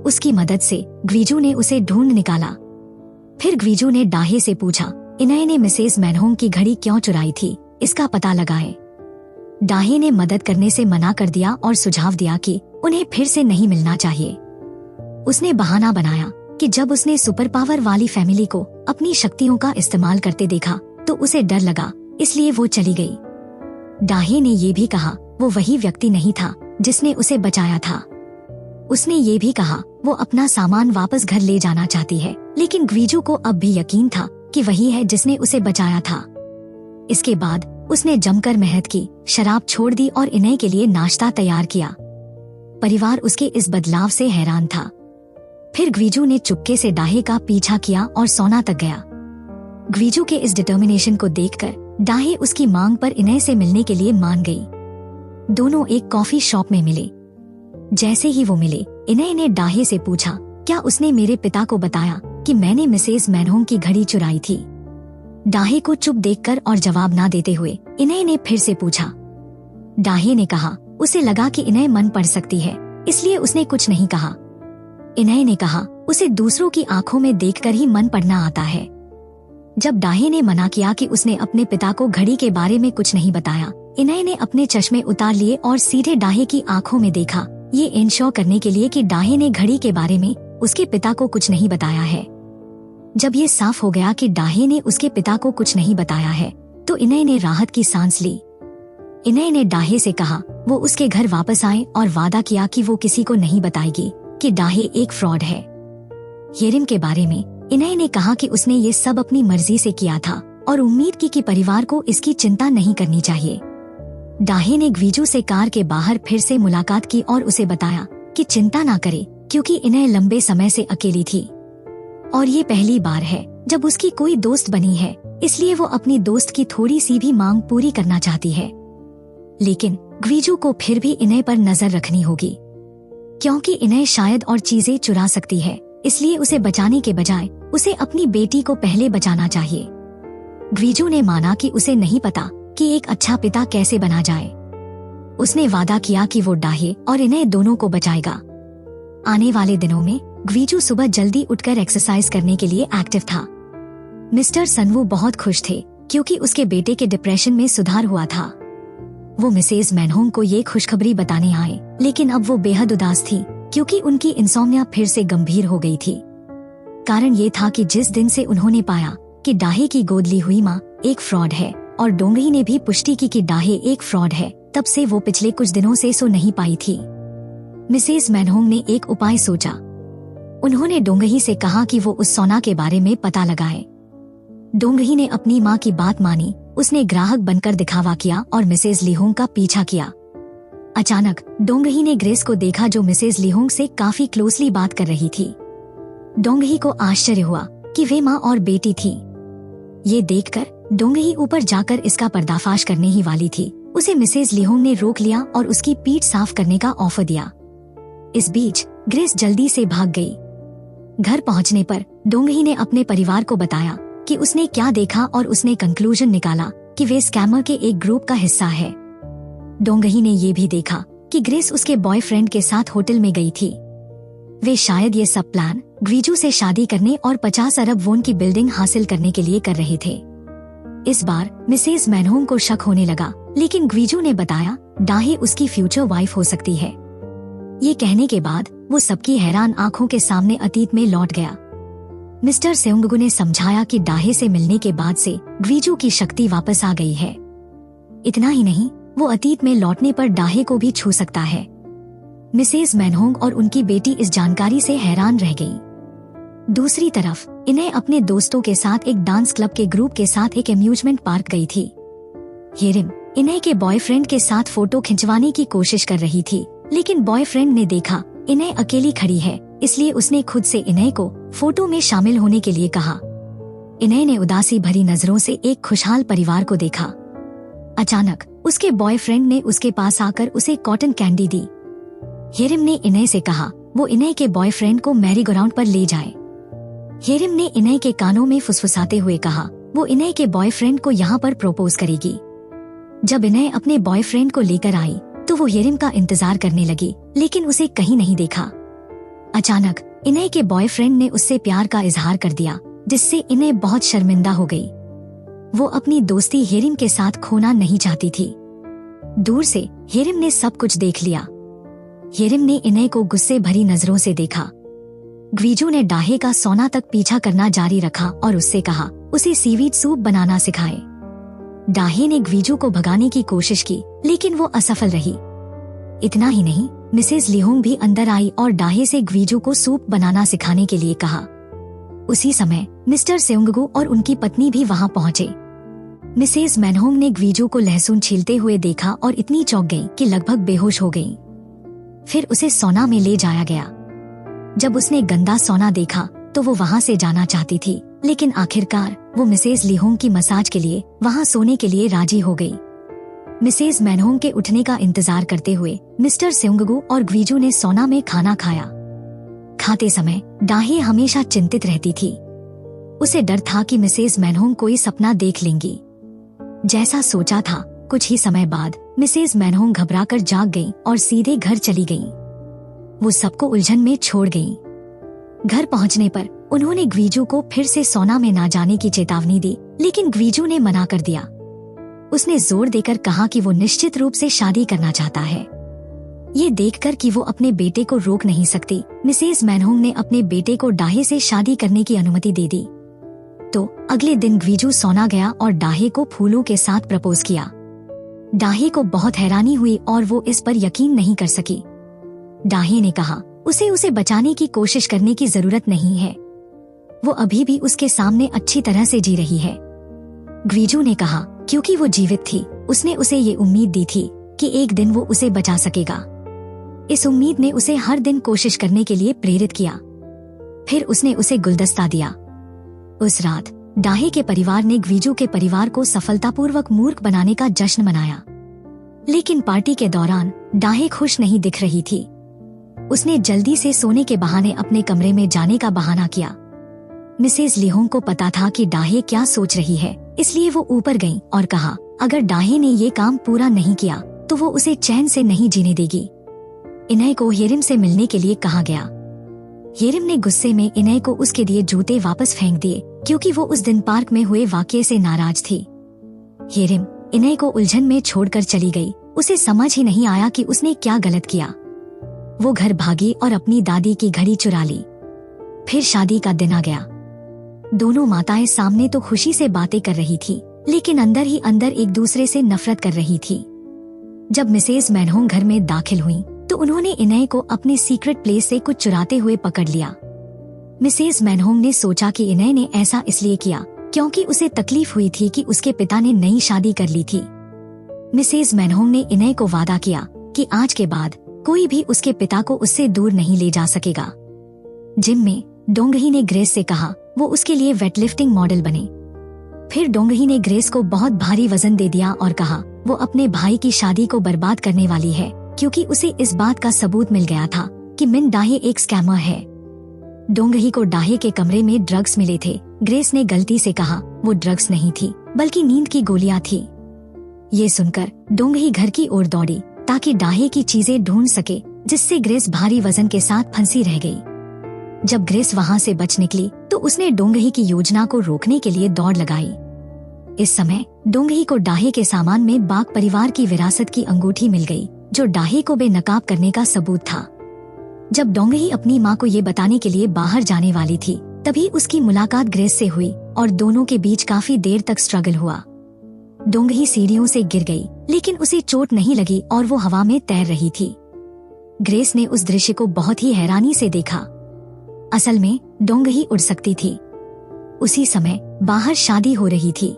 Speaker 1: उसकी मदद से ग्वीजू ने उसे ढूंढ निकाला। फिर ग्वीजू ने डाहे से पूछा इनय ने मिसेस मैनहोंग की घड़ी क्यों चुराई थी, इसका पता लगाए। डाहे ने मदद करने से मना कर दिया और सुझाव दिया कि उन्हें फिर से नहीं मिलना चाहिए। उसने बहाना बनाया कि जब उसने सुपर पावर वाली फैमिली को अपनी शक्तियों का इस्तेमाल करते देखा तो उसे डर लगा, इसलिए वो चली गई। डाहे ने ये भी कहा वो वही व्यक्ति नहीं था जिसने उसे बचाया था। उसने ये भी कहा वो अपना सामान वापस घर ले जाना चाहती है, लेकिन ग्वीजू को अब भी यकीन था कि वही है जिसने उसे बचाया था। इसके बाद उसने जमकर मेहनत की, शराब छोड़ दी और इनय के लिए नाश्ता तैयार किया। परिवार उसके इस बदलाव से हैरान था। फिर ग्वीजू ने चुपके से डाहे का पीछा किया और सोना तक गया। ग्वीजू के इस डिटर्मिनेशन को देखकर डाहे उसकी मांग पर इनय से मिलने के लिए मान गई। दोनों एक कॉफी शॉप में मिले। जैसे ही वो मिले, इनय ने डाहे से पूछा क्या उसने मेरे पिता को बताया कि मैंने मिसेस मैनहोंग की घड़ी चुराई थी। डाहे को चुप देखकर और जवाब ना देते हुए इनय ने फिर से पूछा। डाहे ने कहा उसे लगा कि इनय मन पढ़ सकती है, इसलिए उसने कुछ नहीं कहा। इनय ने कहा उसे दूसरों की आंखों में देखकर ही मन पढ़ना आता है। जब डाहे ने मना किया कि उसने अपने पिता को घड़ी के बारे में कुछ नहीं बताया, इनय ने अपने चश्मे उतार लिए और सीधे डाहे की आंखों में देखा, ये इंश्योर करने के लिए कि डाहे ने घड़ी के बारे में उसके पिता को कुछ नहीं बताया है। जब ये साफ हो गया कि डाहे ने उसके पिता को कुछ नहीं बताया है, तो इनय ने राहत की सांस ली। इनय ने डाहे से कहा वो उसके घर वापस आए और वादा किया कि वो किसी को नहीं बताएगी कि डाहे एक फ्रॉड है। हेरिम के बारे में इनय ने कहा कि उसने ये सब अपनी मर्जी से किया था और उम्मीद की कि परिवार को इसकी चिंता नहीं करनी चाहिए। डाहे ने ग्वीजू से कार के बाहर फिर से मुलाकात की और उसे बताया कि चिंता ना करे क्योंकि इनय लंबे समय से अकेली थी और ये पहली बार है जब उसकी कोई दोस्त बनी है, इसलिए वो अपनी दोस्त की थोड़ी सी भी मांग पूरी करना चाहती है। लेकिन ग्वीजू को फिर भी इनय पर नजर रखनी होगी क्योंकि इनय शायद और चीजें चुरा सकती है, इसलिए उसे बचाने के बजाय उसे अपनी बेटी को पहले बचाना चाहिए। ग्वीजू ने माना कि उसे नहीं पता कि एक अच्छा पिता कैसे बना जाए। उसने वादा किया कि वो डाहे और इनय दोनों को बचाएगा। आने वाले दिनों में ग्वीजू सुबह जल्दी उठकर एक्सरसाइज करने के लिए एक्टिव था। मिस्टर सनवू बहुत खुश थे क्योंकि उसके बेटे के डिप्रेशन में सुधार हुआ था। वो मिसेस मैनहोंग को ये खुशखबरी बताने आए, लेकिन अब वो बेहद उदास थी क्योंकि उनकी इंसोम्निया फिर से गंभीर हो गई थी। कारण ये था कि जिस दिन से उन्होंने पाया कि डाहे की गोद ली हुई माँ एक फ्रॉड है, और डोंगही ने भी पुष्टि की कि डाहे एक फ्रॉड है। तब से वो पिछले कुछ दिनों से सो नहीं पाई थी। मिसेस मैनहोंग ने एक उपाय सोचा। उन्होंने डोंगही से कहा कि वो उस सोना के बारे में पता लगाए। डोंगही ने अपनी माँ की बात मानी। उसने ग्राहक बनकर दिखावा किया और मिसेस लीहोंग का पीछा किया। अचानक डोंगही ने ग्रेस को देखा जो मिसेस लीहोंग से काफी क्लोजली बात कर रही थी। डोंगही को आश्चर्य हुआ कि वे माँ और बेटी थी। ये देखकर डोंगही ऊपर जाकर इसका पर्दाफाश करने ही वाली थी। उसे मिसेस लीहोंग ने रोक लिया और उसकी पीठ साफ करने का ऑफर दिया। इस बीच ग्रेस जल्दी से भाग गई। घर पहुंचने पर डोंगही ने अपने परिवार को बताया कि उसने क्या देखा और उसने कंक्लूजन निकाला कि वे स्कैमर के एक ग्रुप का हिस्सा है। डोंगही ने ये भी देखा कि ग्रेस उसके बॉयफ्रेंड के साथ होटल में गई थी। वे शायद ये सब प्लान ग्वीजू से शादी करने और 50 अरब वोन की बिल्डिंग हासिल करने के लिए कर रहे थे। इस बार मिसेस मैनहोंग को शक होने लगा, लेकिन ग्वीजू ने बताया डाहे उसकी फ्यूचर वाइफ हो सकती है। ये कहने के बाद वो सबकी हैरान आंखों के सामने अतीत में लौट गया। मिस्टर सेउंगगु ने समझाया कि डाहे से मिलने के बाद से ग्वीजू की शक्ति वापस आ गई है। इतना ही नहीं, वो अतीत में लौटने पर डाहे को भी छू सकता है। मिसेस मैनहोंग और उनकी बेटी इस जानकारी से हैरान रह गई। दूसरी तरफ इन्हें अपने दोस्तों के साथ एक डांस क्लब के ग्रुप के साथ एक अम्यूजमेंट पार्क गई थी। हेरिम इन्हें के बॉयफ्रेंड के साथ फोटो खिंचवाने की कोशिश कर रही थी, लेकिन बॉयफ्रेंड ने देखा इन्हें अकेली खड़ी है, इसलिए उसने खुद से इन्हें को फोटो में शामिल होने के लिए कहा। इन्हें ने उदासी भरी नजरों से एक खुशहाल परिवार को देखा। अचानक उसके बॉयफ्रेंड ने उसके पास आकर उसे कॉटन कैंडी दी। हेरिम ने इन्हें से कहा वो इन्हें के बॉयफ्रेंड को मैरी गो राउंड पर ले जाए। हेरिम ने इन्हें के कानों में फुसफुसाते हुए कहा वो इन्हें के बॉयफ्रेंड को यहाँ पर प्रपोज करेगी। जब इन्हें अपने बॉयफ्रेंड को लेकर आई तो वो हेरिम का इंतजार करने लगी, लेकिन उसे कहीं नहीं देखा। अचानक इन्हें के बॉयफ्रेंड ने उससे प्यार का इजहार कर दिया, जिससे इन्हें बहुत शर्मिंदा हो गई। वो अपनी दोस्ती हेरिम के साथ खोना नहीं चाहती थी। दूर से हेरिम ने सब कुछ देख लिया। हेरिम ने इन्हें को गुस्से भरी नजरों से देखा। ग्वीजू ने डाहे का सोना तक पीछा करना जारी रखा और उससे कहा उसे सीवीड सूप बनाना सिखाए। डाहे ने ग्वीजू को भगाने की कोशिश की, लेकिन वो असफल रही। इतना ही नहीं, मिसेस लीहोंग भी अंदर आई और डाहे से ग्वीजू को सूप बनाना सिखाने के लिए कहा। उसी समय मिस्टर सेउंगगु और उनकी पत्नी भी वहां पहुंचे। मिसेस मैनहोंग ने ग्वीजू को लहसुन छीलते हुए देखा और इतनी चौंक गई कि लगभग बेहोश हो गई। फिर उसे सोना में ले जाया गया। जब उसने गंदा सोना देखा तो वो वहां से जाना चाहती थी, लेकिन आखिरकार वो मिसेस लीहोंग की मसाज के लिए वहां सोने के लिए राजी हो गई। मिसेस मैनहोंग के उठने का इंतजार करते हुए मिस्टर सेउंगगु और ग्वीजू ने सोना में खाना खाया। खाते समय डाहे हमेशा चिंतित रहती थी। उसे डर था कि मिसेस मैनहोंग कोई सपना देख लेंगी। जैसा सोचा था, कुछ ही समय बाद मिसेस मैनहोंग घबराकर जाग गईं और सीधे घर चली गईं। वो सबको उलझन में छोड़ गईं। घर पहुंचने पर उन्होंने ग्वीजू को फिर से सोना में ना जाने की चेतावनी दी, लेकिन ग्वीजू ने मना कर दिया। उसने जोर देकर कहा कि वो निश्चित रूप से शादी करना चाहता है। ये देखकर कि वो अपने बेटे को रोक नहीं सकती, मिसेस मैनहोंग ने अपने बेटे को डाहे से शादी करने की अनुमति दे दी। तो अगले दिन ग्वीजू सोना गया और डाहे को फूलों के साथ प्रपोज किया। डाहे को बहुत हैरानी हुई और वो इस पर यकीन नहीं कर सकी। डाहे ने कहा उसे बचाने की कोशिश करने की जरूरत नहीं है, वो अभी भी उसके सामने अच्छी तरह से जी रही है। ग्वीजू ने कहा क्योंकि वो जीवित थी, उसने उसे ये उम्मीद दी थी कि एक दिन वो उसे बचा सकेगा। इस उम्मीद ने उसे हर दिन कोशिश करने के लिए प्रेरित किया। फिर उसने उसे गुलदस्ता दिया। उस रात डाहे के परिवार ने ग्वीजू के परिवार को सफलतापूर्वक मूर्ख बनाने का जश्न मनाया, लेकिन पार्टी के दौरान डाहे खुश नहीं दिख रही थी। उसने जल्दी से सोने के बहाने अपने कमरे में जाने का बहाना किया। मिसेस लीहोंग को पता था कि डाहे क्या सोच रही है, इसलिए वो ऊपर गई और कहा अगर डाहे ने ये काम पूरा नहीं किया तो वो उसे चैन से नहीं जीने देगी। इन्हें को हेरिम से मिलने के लिए कहा गया। हेरिम ने गुस्से में इन्हें को उसके दिए जूते वापस फेंक दिए, क्योंकि वो उस दिन पार्क में हुए वाकये से नाराज थी। हेरिम इन्हें को उलझन में छोड़कर चली गई। उसे समझ ही नहीं आया कि उसने क्या गलत किया। वो घर भागी और अपनी दादी की घड़ी चुरा ली। फिर शादी का दिन आ गया। दोनों माताएं सामने तो खुशी से बातें कर रही थी, लेकिन अंदर ही अंदर एक दूसरे से नफरत कर रही थी। जब मिसेस मैनहोंग घर में दाखिल हुई तो उन्होंने इनय को अपने सीक्रेट प्लेस से कुछ चुराते हुए पकड़ लिया। मिसेस मैनहोंग ने सोचा कि इनय ने ऐसा इसलिए किया क्योंकि उसे तकलीफ हुई थी कि उसके पिता ने नई शादी कर ली थी। मिसेस मैनहोंग ने इनय को वादा किया कि आज के बाद कोई भी उसके पिता को उससे दूर नहीं ले जा सकेगा। जिम में डोंगही ने ग्रेस से कहा वो उसके लिए वेटलिफ्टिंग मॉडल बने। फिर डोंगही ने ग्रेस को बहुत भारी वजन दे दिया और कहा वो अपने भाई की शादी को बर्बाद करने वाली है क्योंकि उसे इस बात का सबूत मिल गया था कि मिन डाहे एक स्कैमर है। डोंगही को डाहे के कमरे में ड्रग्स मिले थे। ग्रेस ने गलती से कहा वो ड्रग्स नहीं थी बल्कि नींद की गोलियां थी। ये सुनकर डोंगही घर की ओर दौड़ी ताकि डाहे की चीजें ढूंढ सके, जिससे ग्रेस भारी वजन के साथ फंसी रह गई। जब ग्रेस वहां से बच निकली तो उसने डोंगही की योजना को रोकने के लिए दौड़ लगाई। इस समय डोंगही को डाहे के सामान में बाग परिवार की विरासत की अंगूठी मिल गई, जो डाहे को बेनकाब करने का सबूत था। जब डोंगही अपनी माँ को ये बताने के लिए बाहर जाने वाली थी, तभी उसकी मुलाकात ग्रेस से हुई और दोनों के बीच काफी देर तक स्ट्रगल हुआ। डोंगही सीढ़ियों से गिर गई, लेकिन उसे चोट नहीं लगी और वो हवा में तैर रही थी। ग्रेस ने उस दृश्य को बहुत ही हैरानी से देखा। असल में डोंगही उड़ सकती थी। उसी समय बाहर शादी हो रही थी।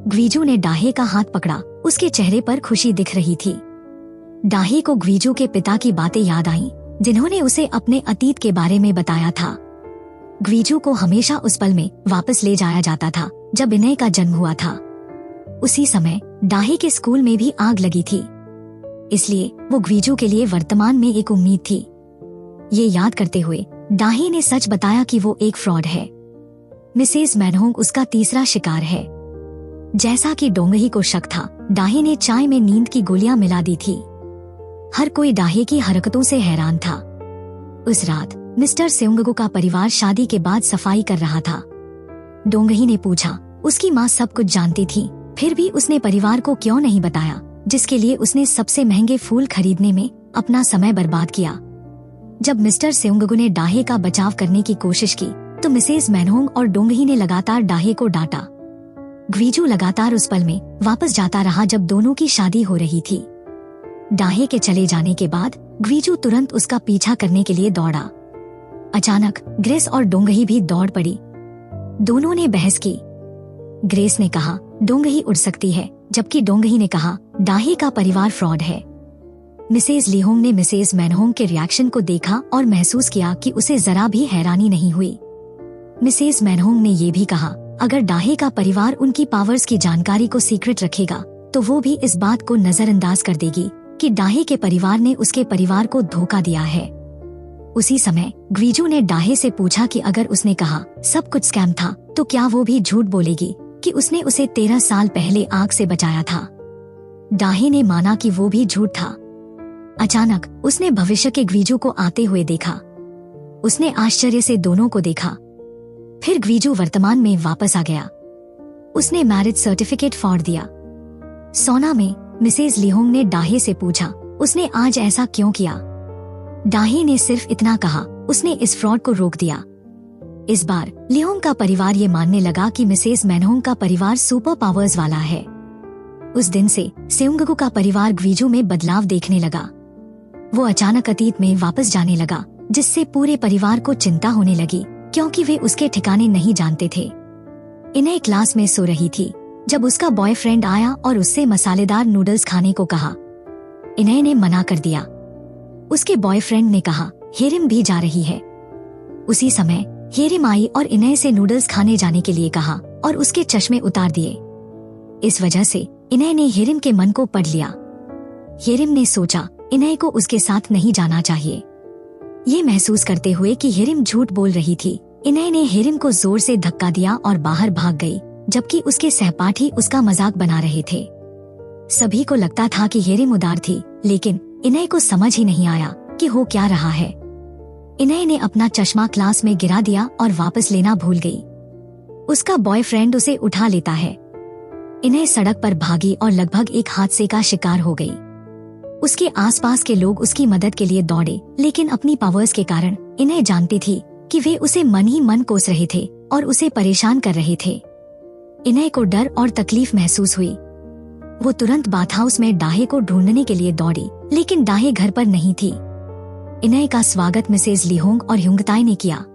Speaker 1: ग्वीजू ने डाहे का हाथ पकड़ा। उसके चेहरे पर खुशी दिख रही थी। डाहे को ग्वीजू के पिता की बातें याद आईं, जिन्होंने उसे अपने अतीत के बारे में बताया था। ग्वीजू को हमेशा उस पल में वापस ले जाया जाता था जब इनय का जन्म हुआ था। उसी समय डाहे के स्कूल में भी आग लगी थी, इसलिए वो ग्वीजू के लिए वर्तमान में एक उम्मीद थी। ये याद करते हुए डाहे ने सच बताया कि वो एक फ्रॉड है। मिसेस मैनहोंग उसका तीसरा शिकार है। जैसा कि डोंगही को शक था, डाहे ने चाय में नींद की गोलियां मिला दी थी। हर कोई डाहे की हरकतों से हैरान था। उस रात मिस्टर सेउंगगु का परिवार शादी के बाद सफाई कर रहा था। डोंगही ने पूछा उसकी माँ सब कुछ जानती थी, फिर भी उसने परिवार को क्यों नहीं बताया, जिसके लिए उसने सबसे महंगे फूल खरीदने में अपना समय बर्बाद किया। जब मिस्टर सेउंगगु ने डाहे का बचाव करने की कोशिश की तो मिसेस मैनहोंग और डोंगही ने लगातार डाहे को डांटा। ग्वीजू लगातार उस पल में वापस जाता रहा जब दोनों की शादी हो रही थी। डाहे के चले जाने के बाद ग्वीजू तुरंत उसका पीछा करने के लिए दौड़ा। अचानक ग्रेस और डोंगही भी दौड़ पड़ी। दोनों ने बहस की। ग्रेस ने कहा डोंगही उड़ सकती है, जबकि डोंगही ने कहा डाहे का परिवार फ्रॉड है। मिसेस लीहोंग ने मिसेस मैनहोंग के रिएक्शन को देखा और महसूस किया कि उसे जरा भी हैरानी नहीं हुई। मिसेस मैनहोंग ने ये भी कहा अगर डाहे का परिवार उनकी पावर्स की जानकारी को सीक्रेट रखेगा तो वो भी इस बात को नजरअंदाज कर देगी कि डाहे के परिवार ने उसके परिवार को धोखा दिया है। उसी समय ग्वीजू ने डाहे से पूछा कि अगर उसने कहा सब कुछ स्कैम था तो क्या वो भी झूठ बोलेगी कि उसने उसे 13 साल पहले आग से बचाया था। डाहे ने माना कि वो भी झूठ था। अचानक उसने भविष्य के ग्वीजू को आते हुए देखा। उसने आश्चर्य से दोनों को देखा। फिर ग्वीजू वर्तमान में वापस आ गया। उसने मैरिज सर्टिफिकेट फाड़ दिया। सोना में मिसेस लीहोंग ने डाहे से पूछा उसने आज ऐसा क्यों किया। डाहे ने सिर्फ इतना कहा उसने इस फ्रॉड को रोक दिया। इस बार लीहोंग का परिवार ये मानने लगा कि मिसेस मैनहोंग का परिवार सुपर पावर्स वाला है। उस दिन से सेउंगगु का परिवार ग्वीजू में बदलाव देखने लगा। वो अचानक अतीत में वापस जाने लगा, जिससे पूरे परिवार को चिंता होने लगी क्योंकि वे उसके ठिकाने नहीं जानते थे। इनय क्लास में सो रही थी जब उसका बॉयफ्रेंड आया और उससे मसालेदार नूडल्स खाने को कहा। इनय ने मना कर दिया। उसके बॉयफ्रेंड ने कहा हेरिम भी जा रही है। उसी समय हेरिम आई और इनय से नूडल्स खाने जाने के लिए कहा और उसके चश्मे उतार दिए। इस वजह से इनय ने हेरिम के मन को पढ़ लिया। हेरिम ने सोचा इनय को उसके साथ नहीं जाना चाहिए। ये महसूस करते हुए कि हेरिम झूठ बोल रही थी, इनय ने हेरिम को जोर से धक्का दिया और बाहर भाग गई, जबकि उसके सहपाठी उसका मजाक बना रहे थे। सभी को लगता था कि हेरिम उदार थी, लेकिन इनय को समझ ही नहीं आया कि हो क्या रहा है। इनय ने अपना चश्मा क्लास में गिरा दिया और वापस लेना भूल गई। उसका बॉयफ्रेंड उसे उठा लेता है। इनय सड़क पर भागी और लगभग एक हादसे का शिकार हो गई। उसके आसपास के लोग उसकी मदद के लिए दौड़े, लेकिन अपनी पावर्स के कारण इनय जानती थी कि वे उसे मन ही मन कोस रहे थे और उसे परेशान कर रहे थे। इनय को डर और तकलीफ महसूस हुई। वो तुरंत बाथ हाउस में डाहे को ढूंढने के लिए दौड़ी, लेकिन डाहे घर पर नहीं थी। इनय का स्वागत मिसेज लिहोंग और ह्युंगताई ने किया।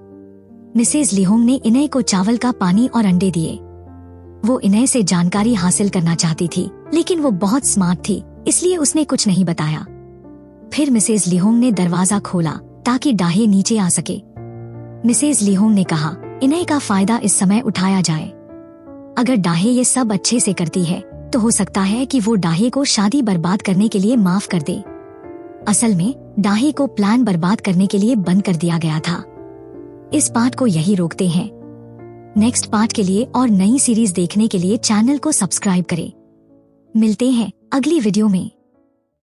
Speaker 1: मिसेज लिहोंग ने इनय को चावल का पानी और अंडे दिए। वो इनय से जानकारी हासिल करना चाहती थी, लेकिन वो बहुत स्मार्ट थी, इसलिए उसने कुछ नहीं बताया। फिर मिसेज लिहोंग ने दरवाजा खोला ताकि डाहे नीचे आ सके। मिसेज लिहोंग ने कहा, इनय का फायदा इस समय उठाया जाए। अगर डाहे ये सब अच्छे से करती है तो हो सकता है कि वो डाहे को शादी बर्बाद करने के लिए माफ कर दे। असल में डाहे को प्लान बर्बाद करने के लिए बंद कर दिया गया था। इस पार्ट को यही रोकते हैं। नेक्स्ट पार्ट के लिए और नई सीरीज देखने के लिए चैनल को सब्सक्राइब करें। मिलते हैं अगली वीडियो में।